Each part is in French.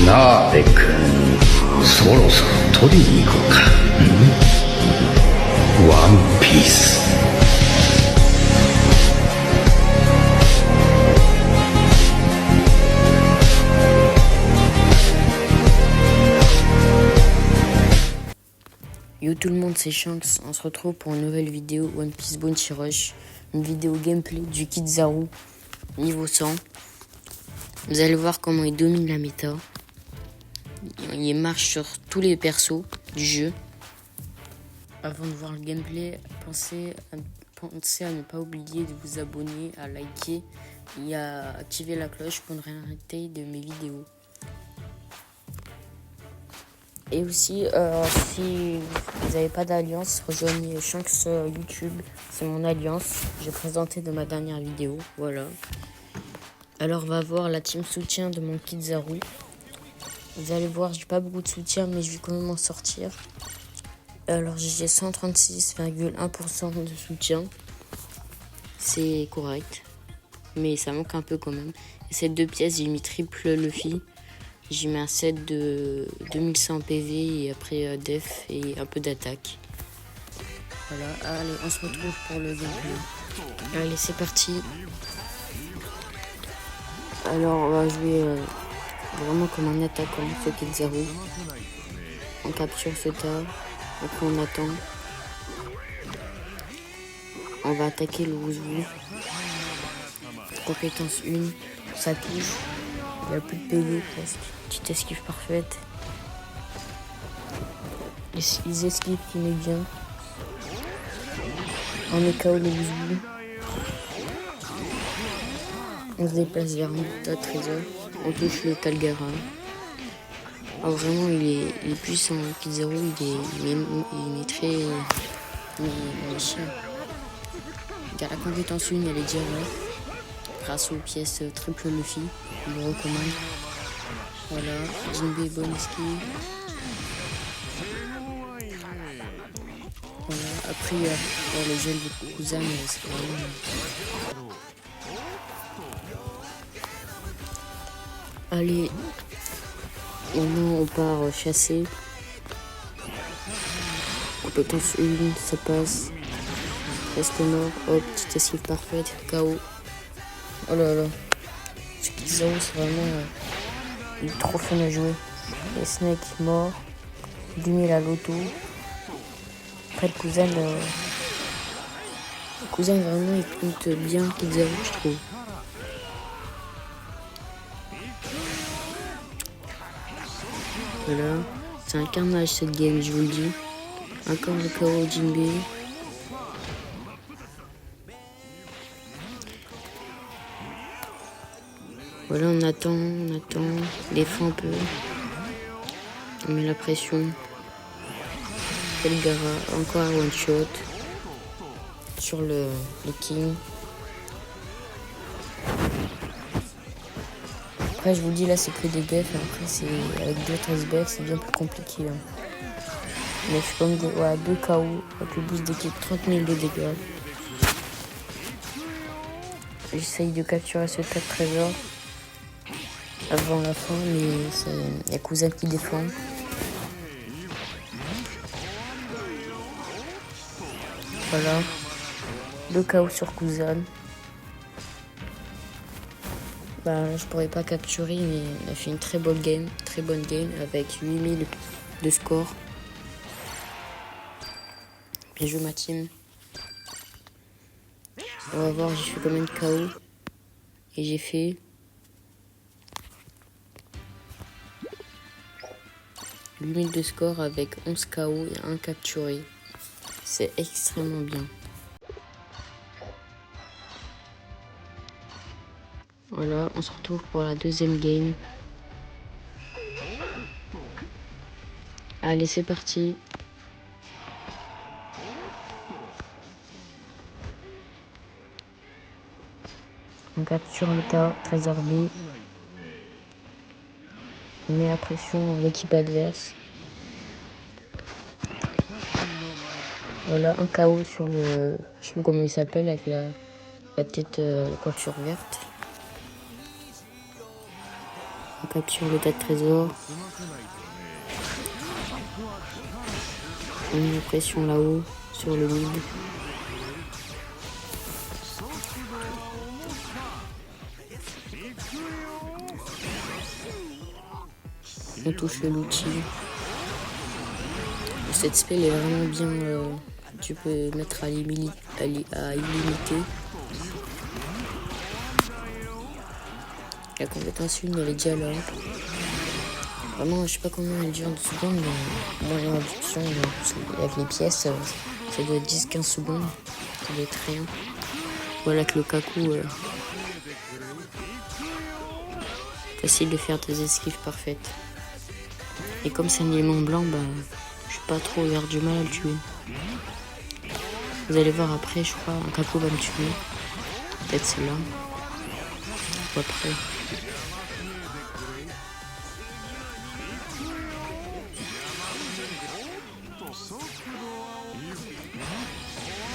なべくん、そろそろ取りに行こうか。ワンピース。Yo tout le monde, c'est Shanks, on se retrouve pour une nouvelle vidéo One Piece Bounty Rush, une vidéo gameplay du Kizaru niveau 100. Vous allez voir comment il domine la méta. Il marche sur tous les persos du jeu. Avant de voir le gameplay, pensez à ne pas oublier de vous abonner, à liker et à activer la cloche pour ne rien rater de mes vidéos. Et aussi, si vous n'avez pas d'alliance, rejoignez Shanks YouTube, c'est mon alliance. J'ai présenté dans ma dernière vidéo, voilà. Alors on va voir la team soutien de mon Kizaru. Vous allez voir, j'ai pas beaucoup de soutien, mais je vais quand même en sortir. Alors j'ai 136,1% de soutien. C'est correct, mais ça manque un peu quand même. Et ces deux pièces, j'ai mis triple Luffy. J'ai mis un set de 2100 PV et après def et un peu d'attaque. Voilà, allez, on se retrouve pour le gameplay. Allez, c'est parti. Alors, on va jouer vraiment comme un attaquant, ce Kizaru. On capture ce tas, après on attend. On va attaquer le Wouzou. Compétence 1, ça touche. Il n'y a plus de PV presque. Petite esquive parfaite. Les esquives qui met bien. On est KO le Wouzou. On se déplace vers un tas de trésors. On touche le Talgara. Oh, vraiment, il est puissant. Kizaru, il est très. Il est chiant. Car la compétence 1, elle est direct. Grâce aux pièces triple Luffy, je le recommande. Voilà, Jinbei bonne esquive. Voilà, après le gel de Kuzan, c'est vraiment. Allez, maintenant on part chasser. Compétence 1, ça passe. Reste mort, hop, petite esquive parfaite, KO. Oh là là, ce Kizaru c'est vraiment il est trop fun à jouer. Les Snake mort, 2000 à l'auto. Après le cousin vraiment il compte bien Kizaru je trouve. Voilà, c'est un carnage cette game je vous le dis. Encore le KO Jinbei. Voilà, on attend, défend un peu. On met la pression. Talgara, encore un one shot. Sur le King. Après, je vous dis, là, c'est que des buffs. Après, c'est avec d'autres buffs, c'est bien plus compliqué. Hein. Mais je suis comme des 2 KO avec le boost d'équipe, 30 000 de dégâts. J'essaye de capturer ce tas de trésors avant la fin, mais il y a Kuzan qui défend. Voilà, 2 KO sur Kuzan. Bah, je pourrais pas capturer, mais il a fait une très bonne game avec 8000 de score. Bien joué ma team. On va voir, j'ai fait combien de KO. Et j'ai fait 8000 de score avec 11 KO et 1 capturé. C'est extrêmement bien. Voilà, on se retrouve pour la deuxième game. Allez, c'est parti. On capture le tas, trésor B. On met la pression à l'équipe adverse. Voilà, un KO sur le... Je sais pas comment il s'appelle, avec la tête coiffure verte. capture le tas de trésors. On met la pression là-haut, sur le mid. On touche le l'outil. Cette spell est vraiment bien. Tu peux mettre à illimité. La compétence 1 elle est déjà là. Vraiment je sais pas combien elle dure de secondes, mais moi j'ai l'impression avec les pièces ça doit être 10-15 secondes. Ça doit être rien. Voilà que le Kaku facile de faire des esquives parfaites. Et comme c'est un élément blanc, je suis pas trop vers du mal à le tuer. Vous allez voir après, je crois, un Kaku va me tuer. Peut-être celle-là. Ou après.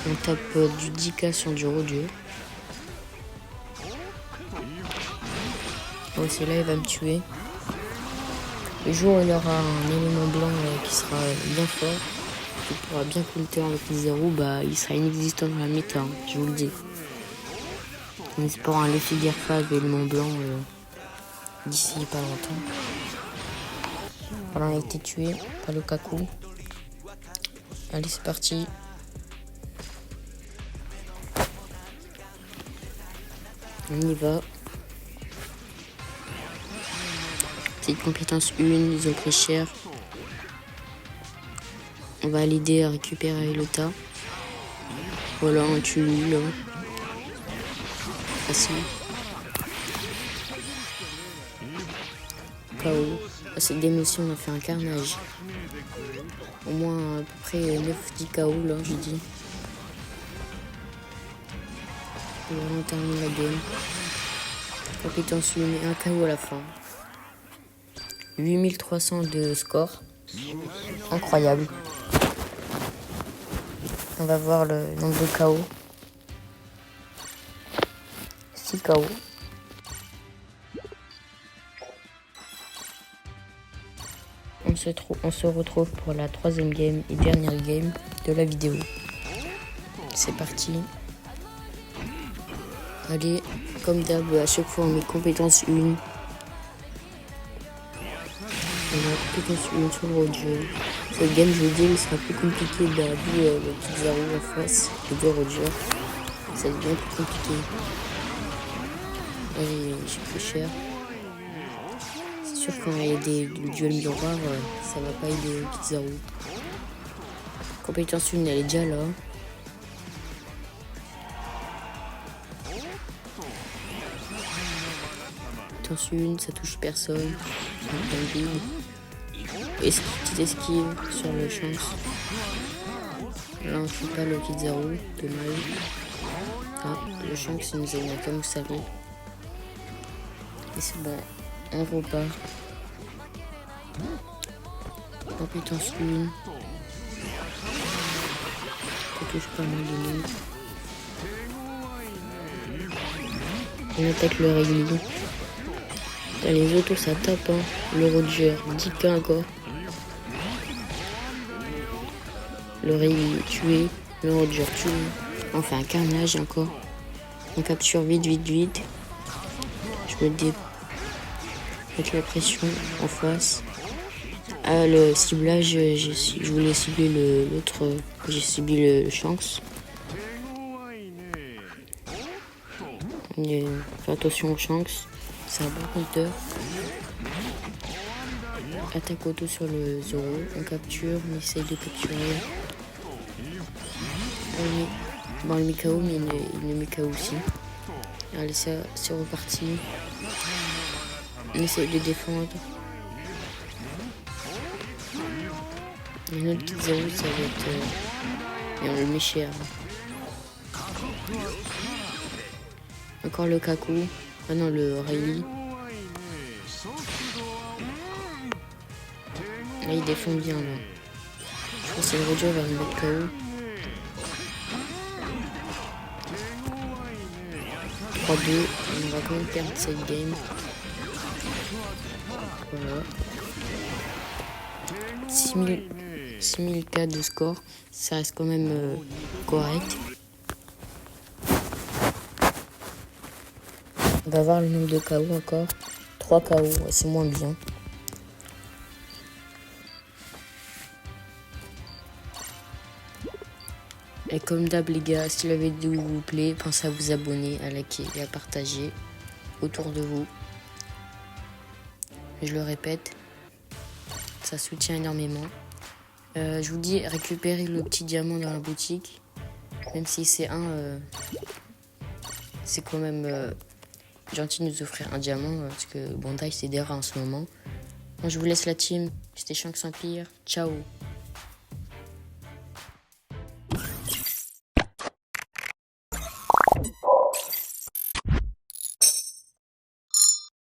On tape du 10k sur du Rodieu. Oh, c'est là, il va me tuer. Le jour où il y aura un élément blanc qui sera bien fort, qui pourra bien counter avec les 0, il sera inexistant dans la méta, je vous le dis. En espérant un Luffy Gerfa avec l'élément blanc d'ici pas longtemps. Voilà, on a été tué par le Kaku. Allez, c'est parti. On y va. C'est une compétence 1, ils ont pris cher. On va l'aider à récupérer le tas. Voilà, on tue lui là. Facile. KO. Cette démotion, on a fait un carnage. Au moins à peu près 9-10 KO là, j'ai dit. On termine la game. Compétence 1 et un KO à la fin. 8300 de score. Incroyable. On va voir le nombre de KO. 6 KO. On se retrouve pour la troisième game et dernière game de la vidéo. C'est parti. Allez, comme d'hab, à chaque fois on met compétence 1. On a compétence 1 sur le Roger. Cette game, je vous dis, sera plus compliquée vu le petit Zaro en face, les deux Roger. Ça devient plus compliqué. Allez, j'ai pris cher. C'est sûr quand il y a des duels miroirs, ça va pas aider le petit Zaro. Compétence 1, elle est déjà là. Une, ça touche personne. Et petite esquive sur le chance. Là on fait pas le kit 0, dommage. Ah, le chance nous a mis comme vous savez. Et c'est bon, on repart. Compétence 1. Ça touche pas mal de monde. On attaque le règle. Les autos ça tape, hein. Le Roger, 10k encore. Le Ray tué, le Roger tué. On fait un carnage encore. On capture vite. Je me dé... avec la pression en face. Ah, le ciblage, je voulais cibler l'autre. J'ai ciblé le Shanks. Fais attention au Shanks. C'est un bon compteur. Attaque auto sur le Zoro. On capture, on essaye de capturer. Bon, il met KO, mais il le met KO aussi. Allez, c'est reparti. On essaye de défendre. Une autre petite Zoro, ça va être. Et on le met cher. Encore le Kaku. Ah non, le Riley. Là, il défend bien, là. Je pense que le Roger va me mettre KO. 3-2. On va quand même perdre cette game. Voilà. 6000 cas de score, ça reste quand même correct. On va voir le nombre de KO encore. 3 KO, c'est moins bien. Et comme d'hab les gars, si la vidéo vous plaît, pensez à vous abonner, à liker et à partager autour de vous. Je le répète, ça soutient énormément. Je vous dis, récupérez le petit diamant dans la boutique. Même si c'est c'est quand même gentil de nous offrir un diamant, parce que Bandai c'est des rats en ce moment. Moi je vous laisse la team, c'était Shanks Empire, ciao.